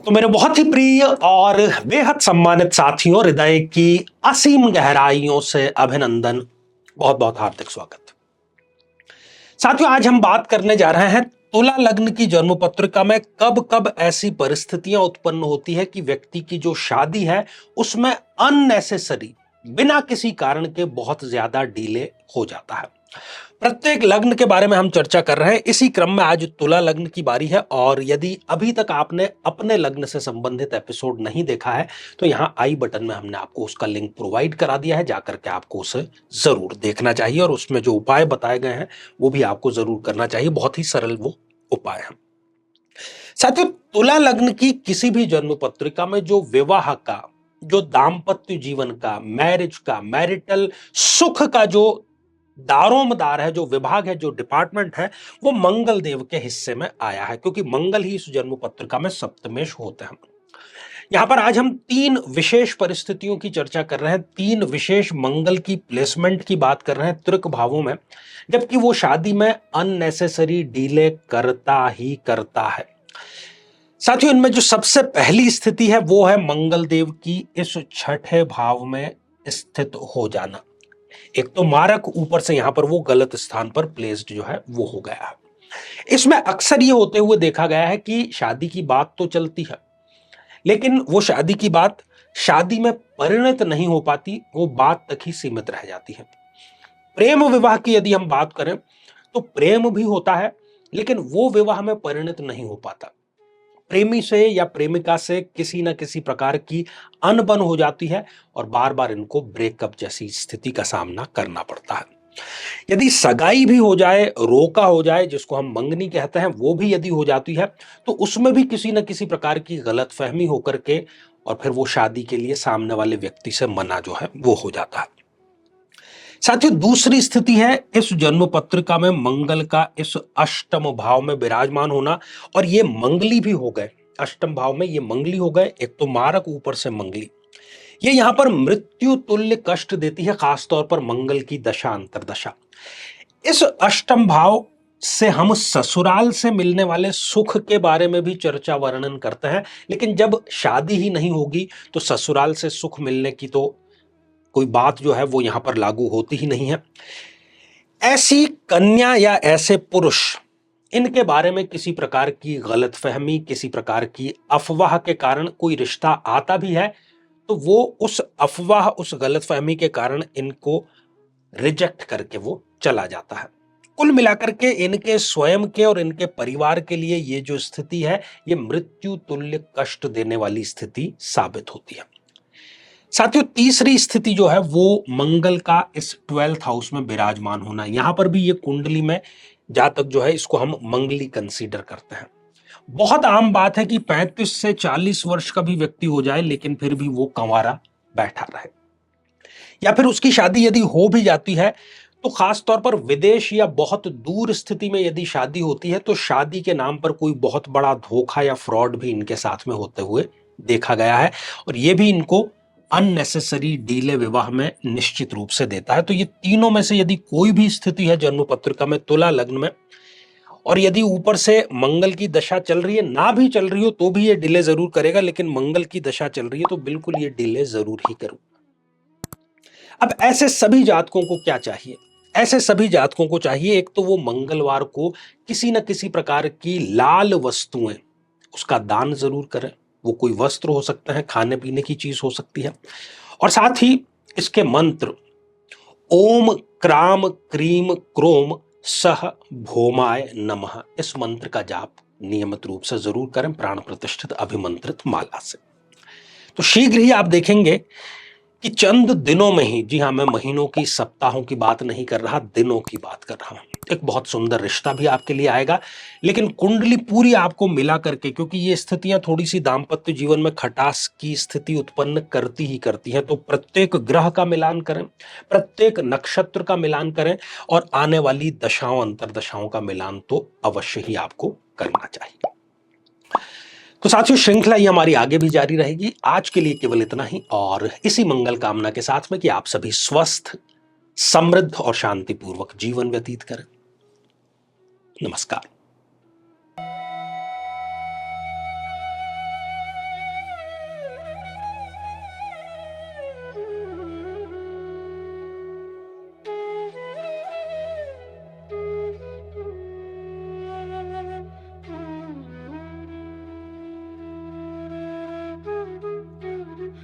तो मेरे बहुत ही प्रिय और बेहद सम्मानित साथियों, हृदय की असीम गहराइयों से अभिनंदन, बहुत बहुत हार्दिक स्वागत। साथियों, आज हम बात करने जा रहे हैं तुला लग्न की जन्म पत्रिका में कब कब ऐसी परिस्थितियां उत्पन्न होती है कि व्यक्ति की जो शादी है उसमें अननेसेसरी, बिना किसी कारण के बहुत ज्यादा डिले हो जाता है। प्रत्येक लग्न के बारे में हम चर्चा कर रहे हैं। इसी क्रम में आज तुला लग्न की बारी है और यदि अभी तक आपने अपने लग्न से संबंधित एपिसोड नहीं देखा है तो यहां आई बटन में हमने आपको उसका लिंक प्रोवाइड करा दिया है, जाकर के आपको उसे जरूर देखना चाहिए और उसमें जो उपाय बताए गए हैं वो भी आपको जरूर करना चाहिए। बहुत ही सरल वो उपाय है। साथियों, तुला लग्न की किसी भी जन्म पत्रिका में जो विवाह का, जो दाम्पत्य जीवन का, मैरिज का, मैरिटल सुख का जो दारोमदार है, जो विभाग है, जो डिपार्टमेंट है, वो मंगल देव के हिस्से में आया है, क्योंकि मंगल ही इस जन्म पत्रिका में सप्तमेश होते हैं। यहां पर आज हम तीन विशेष परिस्थितियों की चर्चा कर रहे हैं, तीन विशेष मंगल की प्लेसमेंट की बात कर रहे हैं त्रिक भावों में, जबकि वो शादी में अननेसेसरी डिले करता ही करता है। साथियों, इनमें जो सबसे पहली स्थिति है वो है मंगल देव की इस छठे भाव में स्थित हो जाना। एक तो मारक, ऊपर से यहां पर वो गलत स्थान पर प्लेस्ड जो है वो हो गया है। इसमें अक्सर ये होते हुए देखा गया है कि शादी की बात तो चलती है, लेकिन वो शादी की बात शादी में परिणत नहीं हो पाती, वो बात तक ही सीमित रह जाती है। प्रेम विवाह की यदि हम बात करें तो प्रेम भी होता है, लेकिन वो विवाह में परिणत नहीं हो पाता। प्रेमी से या प्रेमिका से किसी न किसी प्रकार की अनबन हो जाती है और बार बार इनको ब्रेकअप जैसी स्थिति का सामना करना पड़ता है। यदि सगाई भी हो जाए, रोका हो जाए, जिसको हम मंगनी कहते हैं, वो भी यदि हो जाती है तो उसमें भी किसी न किसी प्रकार की गलतफहमी होकर के और फिर वो शादी के लिए सामने वाले व्यक्ति से मना जो है वो हो जाता है। साथियों, दूसरी स्थिति है इस जन्म पत्रिका में मंगल का इस अष्टम भाव में विराजमान होना, और ये मंगली भी हो गए। अष्टम भाव में ये मंगली हो गए, एक तो मारक, ऊपर से मंगली। ये यहां पर मृत्यु तुल्य कष्ट देती है, खासतौर पर मंगल की दशा, अंतरदशा। इस अष्टम भाव से हम ससुराल से मिलने वाले सुख के बारे में भी चर्चा वर्णन करते हैं, लेकिन जब शादी ही नहीं होगी तो ससुराल से सुख मिलने की तो कोई बात जो है वो यहां पर लागू होती ही नहीं है। ऐसी कन्या या ऐसे पुरुष, इनके बारे में किसी प्रकार की गलतफहमी, किसी प्रकार की अफवाह के कारण कोई रिश्ता आता भी है तो वो उस अफवाह, उस गलतफहमी के कारण इनको रिजेक्ट करके वो चला जाता है। कुल मिलाकर के इनके स्वयं के और इनके परिवार के लिए ये जो स्थिति है, ये मृत्यु तुल्य कष्ट देने वाली स्थिति साबित होती है। साथियों, तीसरी स्थिति जो है वो मंगल का इस 12th हाउस में विराजमान होना। यहां पर भी ये कुंडली में जातक जो है इसको हम मंगली कंसीडर करते हैं। बहुत आम बात है कि 35 से 40 वर्ष का भी व्यक्ति हो जाए लेकिन फिर भी वो कंवारा बैठा रहे, या फिर उसकी शादी यदि हो भी जाती है तो खास तौर पर विदेश या बहुत दूर स्थिति में यदि शादी होती है तो शादी के नाम पर कोई बहुत बड़ा धोखा या फ्रॉड भी इनके साथ में होते हुए देखा गया है, और ये भी इनको अननेसेसरी डीले विवाह में निश्चित रूप से देता है। तो ये तीनों में से यदि कोई भी स्थिति है जन्म पत्रिका में तुला लग्न में, और यदि ऊपर से मंगल की दशा चल रही है, ना भी चल रही हो तो भी ये डिले जरूर करेगा, लेकिन मंगल की दशा चल रही है तो बिल्कुल ये डिले जरूर ही करूं। अब ऐसे सभी जातकों को क्या चाहिए? ऐसे सभी जातकों को चाहिए, एक तो वो मंगलवार को किसी न किसी प्रकार की लाल वस्तुएं, उसका दान जरूर करें। वो कोई वस्त्र हो सकता है, खाने पीने की चीज हो सकती है, और साथ ही इसके मंत्र ओम क्राम क्रीम क्रोम सह भौमाय नमः, इस मंत्र का जाप नियमित रूप से जरूर करें, प्राण प्रतिष्ठित अभिमंत्रित माला से। तो शीघ्र ही आप देखेंगे कि चंद दिनों में ही, जी हां, मैं महीनों की, सप्ताहों की बात नहीं कर रहा, दिनों की बात कर रहा हूं, एक बहुत सुंदर रिश्ता भी आपके लिए आएगा। लेकिन कुंडली पूरी आपको मिला करके, क्योंकि ये स्थितियां थोड़ी सी दाम्पत्य जीवन में खटास की स्थिति उत्पन्न करती ही करती हैं, तो प्रत्येक ग्रह का मिलान करें, प्रत्येक नक्षत्र का मिलान करें, और आने वाली दशाओं, अंतरदशाओं का मिलान तो अवश्य ही आपको करना चाहिए। तो साथियों, श्रृंखला ये हमारी आगे भी जारी रहेगी। आज के लिए केवल इतना ही, और इसी मंगल कामना के साथ में कि आप सभी स्वस्थ, समृद्ध और शांतिपूर्वक जीवन व्यतीत करें। नमस्कार।